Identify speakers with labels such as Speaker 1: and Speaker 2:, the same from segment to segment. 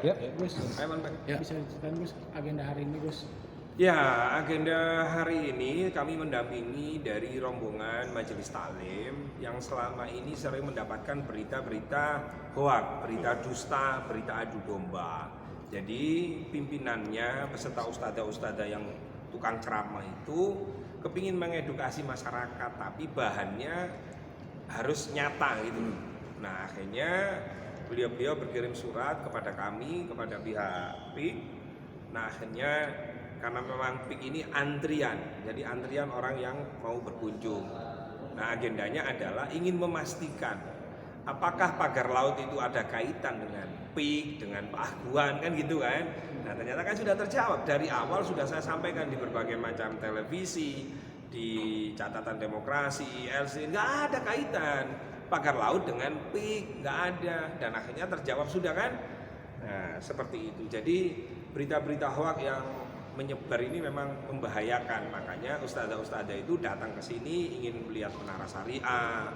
Speaker 1: Ya, Gus.
Speaker 2: Ya.
Speaker 1: Bisa diceritain Gus agenda hari ini Gus?
Speaker 2: Ya, agenda hari ini kami mendampingi dari rombongan Majelis Taklim yang selama ini sering mendapatkan berita-berita hoak, berita dusta, berita adu domba. Jadi pimpinannya beserta ustadzah-ustadzah yang tukang ceramah itu kepingin mengedukasi masyarakat, tapi bahannya harus nyata gitu. Nah, akhirnya beliau berkirim surat kepada kami, kepada pihak PIK. Nah, akhirnya karena memang PIK ini antrian, jadi antrian orang yang mau berkunjung. Nah, agendanya adalah ingin memastikan apakah pagar laut itu ada kaitan dengan PIK, dengan Pak Aguan, kan gitu kan. Nah, ternyata kan sudah terjawab. Dari awal sudah saya sampaikan di berbagai macam televisi, di catatan demokrasi, ILC, nggak ada kaitan pagar laut dengan PIK, nggak ada. Dan akhirnya terjawab sudah kan. Nah, seperti itu. Jadi berita-berita hoak yang menyebar ini memang membahayakan. Makanya ustadzah-ustadzah itu datang ke sini ingin melihat menara syariah,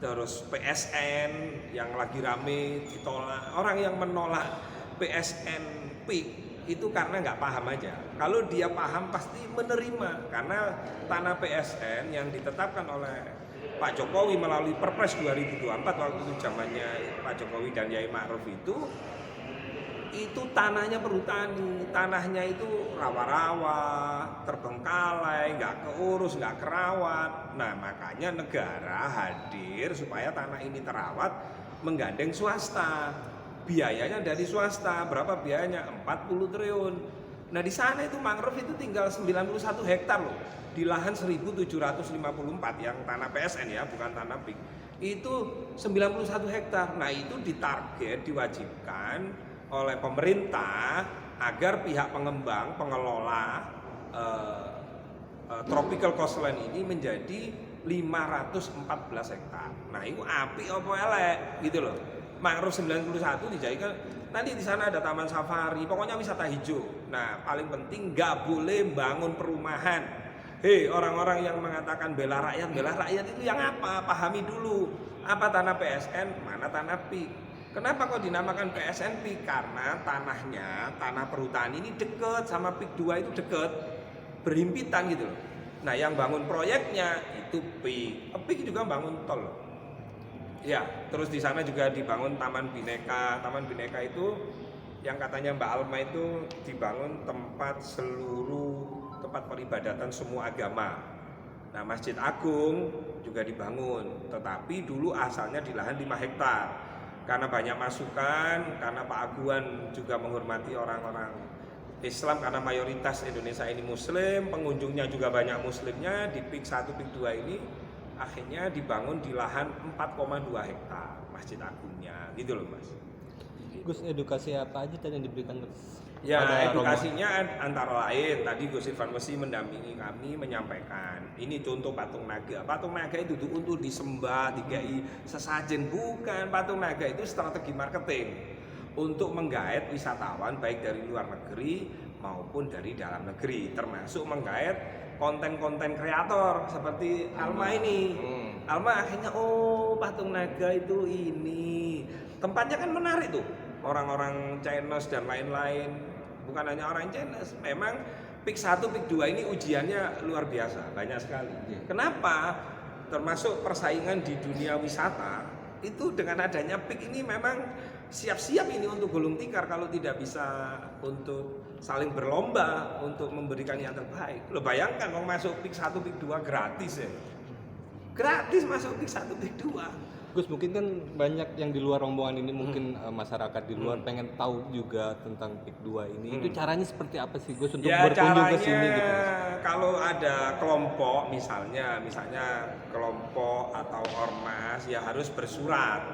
Speaker 2: terus PSN yang lagi rame ditolak. Orang yang menolak PSN PIK itu karena nggak paham aja. Kalau dia paham pasti menerima, karena tanah PSN yang ditetapkan oleh Pak Jokowi melalui Perpres 2024 waktu itu zamannya Pak Jokowi dan Yai Ma'ruf itu tanahnya perhutani, tanahnya itu rawa-rawa, terbengkalai, nggak keurus, nggak kerawat. Nah, makanya negara hadir supaya tanah ini terawat, menggandeng swasta. Biayanya dari swasta, berapa biayanya? 40 triliun. Nah, di sana itu mangrove itu tinggal 91 hektar loh. Di lahan 1754 yang tanah PSN ya, bukan tanah PIK. Itu 91 hektar. Nah, itu ditarget, diwajibkan oleh pemerintah agar pihak pengembang, pengelola tropical coastline ini menjadi 514 hektar. Nah, itu api apa elek gitu loh. Mangrove 91 dijadikan, nanti di sana ada taman safari, pokoknya wisata hijau. Nah, paling penting nggak boleh bangun perumahan. Hei, orang-orang yang mengatakan bela rakyat itu yang apa? Pahami dulu, apa tanah PSN, mana tanah PIK. Kenapa kok dinamakan PSN PIK? Karena tanahnya, tanah perhutani ini deket sama PIK 2 itu deket, berhimpitan gitu loh. Nah, yang bangun proyeknya itu PIK. PIK juga bangun tol loh. Ya, terus di sana juga dibangun Taman Bhinneka. Taman Bhinneka itu yang katanya Mbak Alma itu dibangun tempat seluruh tempat peribadatan semua agama. Nah, Masjid Agung juga dibangun, tetapi dulu asalnya di lahan 5 hektar. Karena banyak masukan, karena Pak Aguan juga menghormati orang-orang Islam, karena mayoritas Indonesia ini Muslim, pengunjungnya juga banyak Muslimnya, di PIK 1, PIK 2 ini akhirnya dibangun di lahan 4,2 hektar Masjid Agungnya, gitu loh Mas.
Speaker 3: Gus, edukasi apa aja tadi yang diberikan?
Speaker 2: Ya, edukasinya antara lain tadi Gus Irfan Messi mendampingi kami menyampaikan ini contoh patung naga. Patung naga itu untuk disembah, dikai sesajen, bukan. Patung naga itu strategi marketing untuk menggait wisatawan baik dari luar negeri maupun dari dalam negeri, termasuk menggait konten-konten kreator seperti Alma ini. Alma akhirnya patung naga itu ini tempatnya kan menarik tuh, orang-orang Chinese dan lain-lain. Bukan hanya orang Chinese, memang PIK 1, PIK 2 ini ujiannya luar biasa, banyak sekali. Kenapa? Termasuk persaingan di dunia wisata itu dengan adanya PIK ini memang siap-siap ini untuk gulung tikar kalau tidak bisa untuk saling berlomba untuk memberikan yang terbaik. Lo bayangkan mau masuk PIK 1, PIK 2 gratis ya. Gratis masuk PIK 1, PIK 2.
Speaker 3: Gus, mungkin kan banyak yang di luar rombongan ini, mungkin masyarakat di luar pengen tahu juga tentang PIK 2 ini. Itu caranya seperti apa sih Gus untuk berkunjung ke sini gitu?
Speaker 2: Kalau ada kelompok misalnya kelompok atau ormas ya harus bersurat.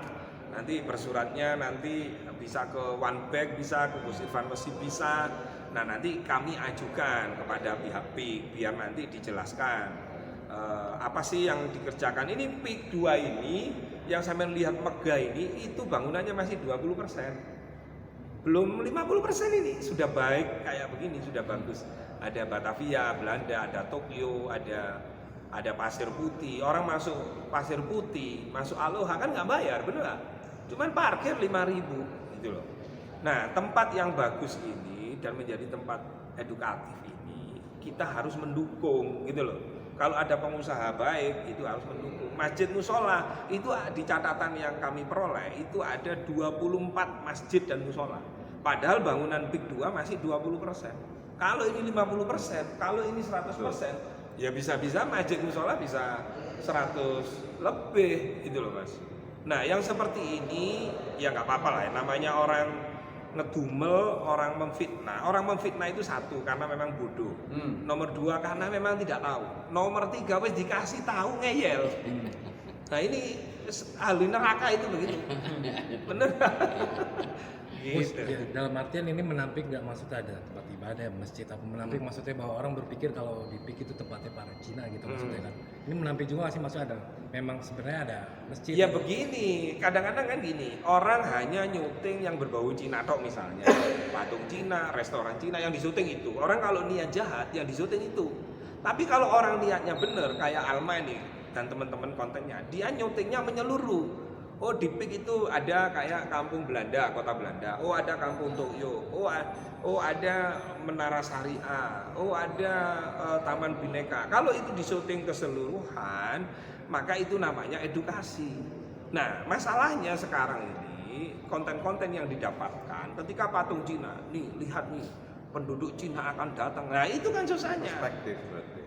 Speaker 2: Nanti bersuratnya nanti bisa ke One Bag, bisa ke Gus Irfan Messi, bisa. Nah, nanti kami ajukan kepada pihak PIK biar nanti dijelaskan apa sih yang dikerjakan. Ini PIK 2 ini yang sampai lihat megah ini itu bangunannya masih 20%. Belum 50% ini sudah baik kayak begini, sudah bagus. Ada Batavia, Belanda, ada Tokyo, ada Pasir Putih. Orang masuk Pasir Putih, masuk Aloha kan nggak bayar, bener nggak? Cuman parkir 5.000 gitu loh. Nah, tempat yang bagus ini dan menjadi tempat edukatif ini kita harus mendukung gitu loh. Kalau ada pengusaha baik itu harus mendukung. Masjid musola itu di catatan yang kami peroleh itu ada 24 masjid dan musola. Padahal bangunan PIK 2 masih 20%. Kalau ini 50%, kalau ini 100%, ya bisa-bisa masjid musola bisa 100 lebih gitu loh Mas. Nah yang seperti ini ya nggak apa-apa lah ya. Namanya orang ngedumel, orang memfitnah. Orang memfitnah itu satu karena memang bodoh. Nomor dua karena memang tidak tahu. Nomor tiga wes dikasih tahu ngeyel. Nah ini ahli neraka itu begitu. Bener.
Speaker 4: Gus,
Speaker 2: Gitu.
Speaker 4: ya, dalam artian ini menampik nggak maksudnya ada tempat ibadah, masjid, apa menampik maksudnya bahwa orang berpikir kalau di PIK itu tempatnya para Cina gitu maksudnya kan. Ini menampik juga nggak sih maksudnya ada memang sebenarnya ada masjid.
Speaker 2: Ya begini, kadang-kadang kan gini, orang hanya nyuting yang berbau Cina tok misalnya, patung Cina, restoran Cina yang disuting itu. Orang kalau niat jahat yang disuting itu. Tapi kalau orang niatnya bener kayak Alma ini dan teman-teman kontennya, dia nyutingnya menyeluruh. Oh di PIK itu ada kayak kampung Belanda, kota Belanda. Oh ada kampung Tokyo. Oh ada Menara Syariah. Oh ada Taman Bineka. Kalau itu disuting keseluruhan, maka itu namanya edukasi. Nah masalahnya sekarang ini konten-konten yang didapatkan ketika patung Cina, nih lihat nih penduduk Cina akan datang. Nah itu kan susahnya.
Speaker 3: Perspektif berarti.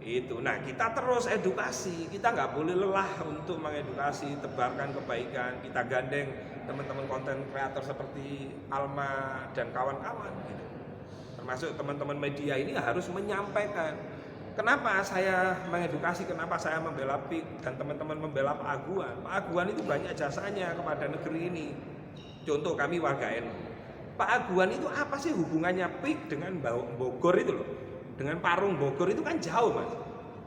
Speaker 2: Itu, nah kita terus edukasi, kita nggak boleh lelah untuk mengedukasi, tebarkan kebaikan, kita gandeng teman-teman konten kreator seperti Alma dan kawan-kawan gitu. Termasuk teman-teman media ini harus menyampaikan kenapa saya mengedukasi, kenapa saya membela PIK dan teman-teman membela Pak Aguan. Pak Aguan itu banyak jasanya kepada negeri ini. Contoh kami warga NU. Pak Aguan itu apa sih hubungannya PIK dengan Bogor itu loh? Dengan Parung Bogor itu kan jauh Mas.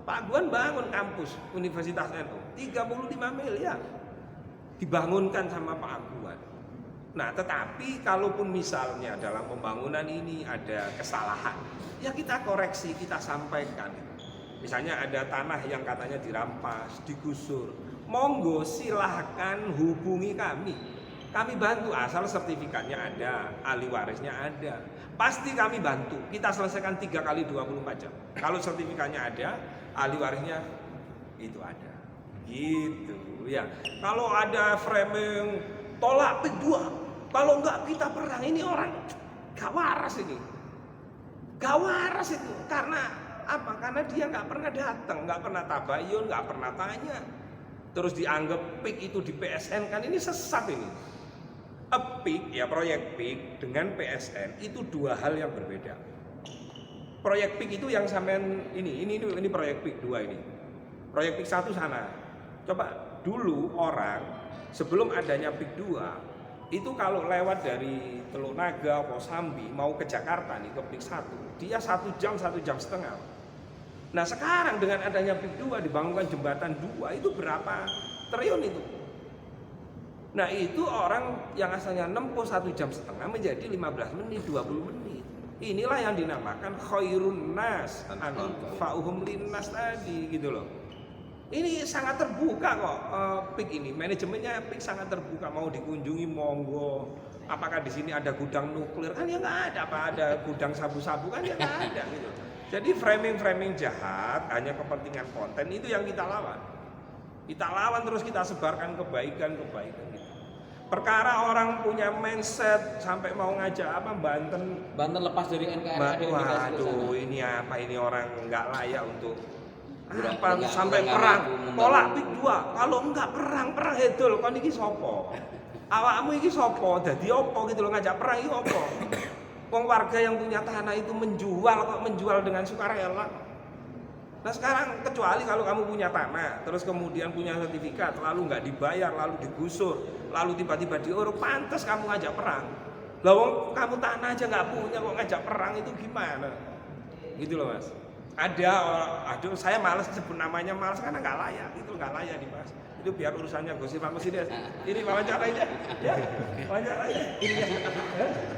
Speaker 2: Pak Aguan bangun kampus Universitas NU 35 miliar dibangunkan sama Pak Aguan. Nah tetapi kalaupun misalnya dalam pembangunan ini ada kesalahan, ya kita koreksi, kita sampaikan. Misalnya ada tanah yang katanya dirampas, digusur, monggo silahkan hubungi kami. Kami bantu asal sertifikatnya ada, ahli warisnya ada. Pasti kami bantu. Kita selesaikan 3 kali 24 jam. Kalau sertifikatnya ada, ahli warisnya itu ada. Gitu ya. Kalau ada framing tolak PIK 2, kalau enggak kita perang, ini orang gak waras ini. Gak waras itu. Karena apa? Karena dia nggak pernah datang, nggak pernah tabayun, nggak pernah tanya. Terus dianggap PIK itu di PSN, kan ini sesat ini. PIK ya, proyek PIK dengan PSN itu dua hal yang berbeda. Proyek PIK itu yang sampean ini proyek PIK 2 ini. Proyek PIK 1 sana. Coba dulu orang sebelum adanya PIK 2 itu kalau lewat dari Teluk Naga, Kosambi mau ke Jakarta nih ke PIK 1, dia 1 jam 1,5 jam. Nah sekarang dengan adanya PIK 2 dibangunkan jembatan 2 itu berapa triliun itu? Nah itu orang yang asalnya nempuh 1,5 jam menjadi 15 menit, 20 menit. Inilah yang dinamakan khairun nas, anfa'uhum linnas tadi gitu loh. Ini sangat terbuka kok PIK ini, manajemennya PIK sangat terbuka, mau dikunjungi monggo. Apakah di sini ada gudang nuklir? Kan ya nggak ada, apa ada gudang sabu-sabu kan ya nggak ada gitu. Jadi framing jahat hanya kepentingan konten itu yang kita lawan. Kita lawan terus, kita sebarkan kebaikan gitu. Perkara orang punya mindset sampai mau ngajak apa Banten
Speaker 5: lepas dari NKRI.
Speaker 2: Waduh, ini apa ini orang nggak layak untuk apa
Speaker 5: Udah
Speaker 2: sampai
Speaker 5: nggak
Speaker 2: perang.
Speaker 5: mampu
Speaker 2: Tolak PIK 2. Kalau enggak perang hedul kon iki sapa? Awakmu iki sapa? Dadi apa gitu loh, ngajak perang iki apa? Wong warga yang punya tanah itu menjual dengan sukarela. Nah sekarang kecuali kalau kamu punya tanah, terus kemudian punya sertifikat, lalu nggak dibayar, lalu digusur, lalu tiba-tiba diuruk, pantas kamu ngajak perang. Lah wong kamu tanah aja nggak punya kok ngajak perang, itu gimana? Gitu loh Mas. Aduh saya malas sebut namanya, malas karena nggak layak, itu nggak layak dibahas. itu biar urusannya Gus Ivan Mesides. Ini wawancaranya, ya, wawancaranya. Ini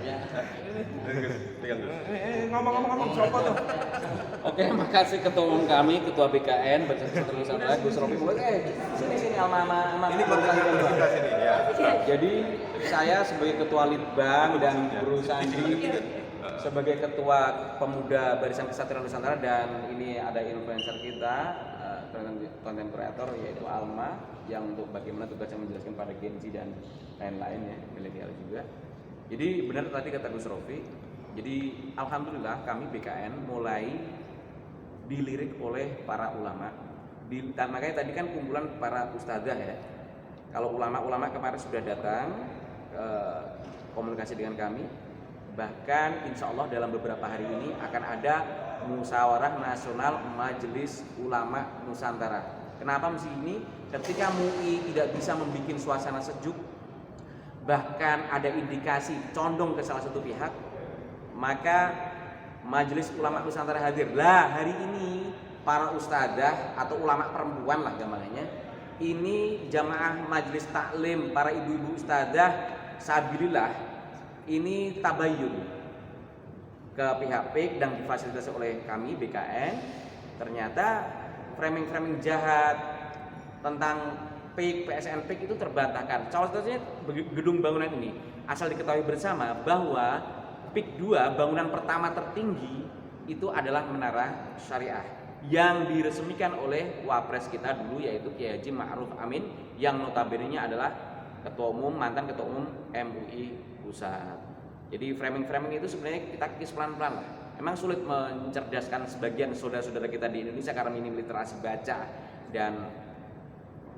Speaker 2: ya. Ngomong sopo tuh.
Speaker 5: Oke, makasih ketua umum kami, ketua BKN Barisan Nusantara Gus Rofi. Sini alma
Speaker 2: Ini konten kita sini ya.
Speaker 5: Jadi saya sebagai ketua Litbang dan Bro Sandi sebagai ketua pemuda Barisan Kesatria Nusantara, dan ini ada influencer kita, konten kreator yaitu Alma, yang untuk bagaimana tugasnya menjelaskan pada Gen Z dan lain-lain ya, milenial juga. Jadi benar tadi kata Gus Rofi. Jadi alhamdulillah kami BKN mulai dilirik oleh para ulama. Dan makanya tadi kan kumpulan para ustadzah ya. Kalau ulama-ulama kemarin sudah datang komunikasi dengan kami. Bahkan insya Allah dalam beberapa hari ini akan ada musyawarah nasional Majelis Ulama Nusantara. Kenapa mesti ini? Ketika MUI tidak bisa membuat suasana sejuk, bahkan ada indikasi condong ke salah satu pihak, maka Majelis Ulama Nusantara hadir. Lah hari ini para ustadzah atau ulama perempuan lah gambarnya, ini jamaah majelis taklim, para ibu-ibu ustadzah sabilillah, ini tabayun ke pihak PIK dan difasilitasi oleh kami BKN. Ternyata framing-framing jahat tentang PIK, PSN PIK itu terbantahkan. Salah satunya gedung bangunan ini. Asal diketahui bersama bahwa PIK 2 bangunan pertama tertinggi itu adalah Menara Syariah yang diresmikan oleh wapres kita dulu, yaitu Kiai Haji Ma'ruf Amin, yang notabene-nya adalah mantan ketua umum MUI Pusat. Jadi framing-framing itu sebenarnya kita kikis pelan-pelan lah. Emang sulit mencerdaskan sebagian saudara-saudara kita di Indonesia karena minim literasi baca, dan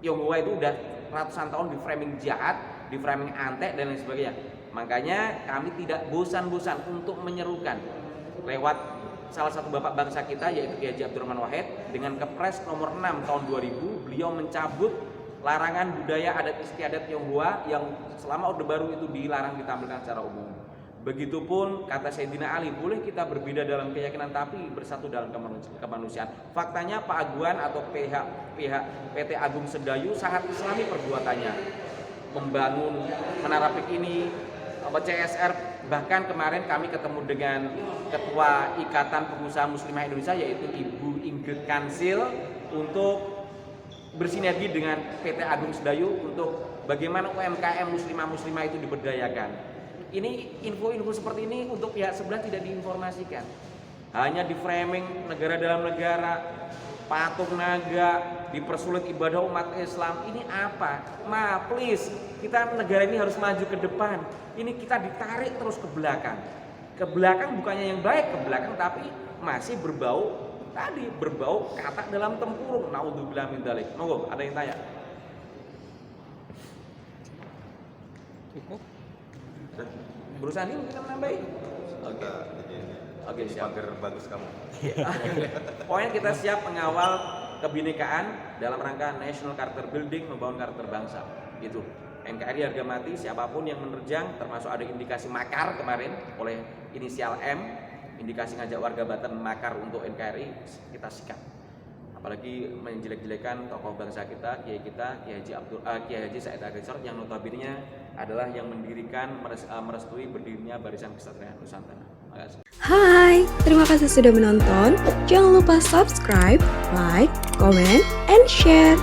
Speaker 5: Tionghoa itu udah ratusan tahun di framing jahat, di framing antek dan lain sebagainya. Makanya kami tidak bosan-bosan untuk menyerukan lewat salah satu bapak bangsa kita, yaitu Kiai Haji Abdurrahman Wahid, dengan Kepres nomor 6 tahun 2000, beliau mencabut larangan budaya adat istiadat Tionghoa yang selama Orde Baru itu dilarang ditampilkan secara umum. Begitupun kata Sayyidina Ali, boleh kita berbeda dalam keyakinan tapi bersatu dalam kemanusiaan. Faktanya Pak Aguan atau pihak PT Agung Sedayu sangat islami perbuatannya, membangun Menara PIK ini, CSR. Bahkan kemarin kami ketemu dengan Ketua Ikatan Pengusaha Muslimah Indonesia, yaitu Ibu Ingrid Kansil, untuk bersinergi dengan PT Agung Sedayu untuk bagaimana UMKM muslimah itu diberdayakan. Ini info-info seperti ini untuk pihak sebelah tidak diinformasikan, hanya di framing negara dalam negara, patung naga, dipersulit ibadah umat Islam. Ini apa? Please, kita negara ini harus maju ke depan. Ini kita ditarik terus ke belakang. Ke belakang bukannya yang baik, ke belakang, tapi masih berbau kata dalam tempurung. Naudzubillah min dzalik. Monggo, ada yang tanya? Berusaha ini mungkin menambahi? Oke, siap.
Speaker 2: Pagar bagus kamu.
Speaker 5: Pokoknya kita siap mengawal kebinekaan dalam rangka National Character Building, membangun karakter bangsa. Itu NKRI harga mati, siapapun yang menerjang, termasuk ada indikasi makar kemarin oleh inisial M, indikasi ngajak warga Banten makar untuk NKRI, kita sikat. Apalagi menjelek-jelekan tokoh bangsa kita, Kiai Haji Said Agha Sirot, yang notabene adalah yang mendirikan, merestui berdirinya Barisan Kesatria Nusantara. Makasih.
Speaker 6: Hai, terima kasih sudah menonton. Jangan lupa subscribe, like, comment, and share.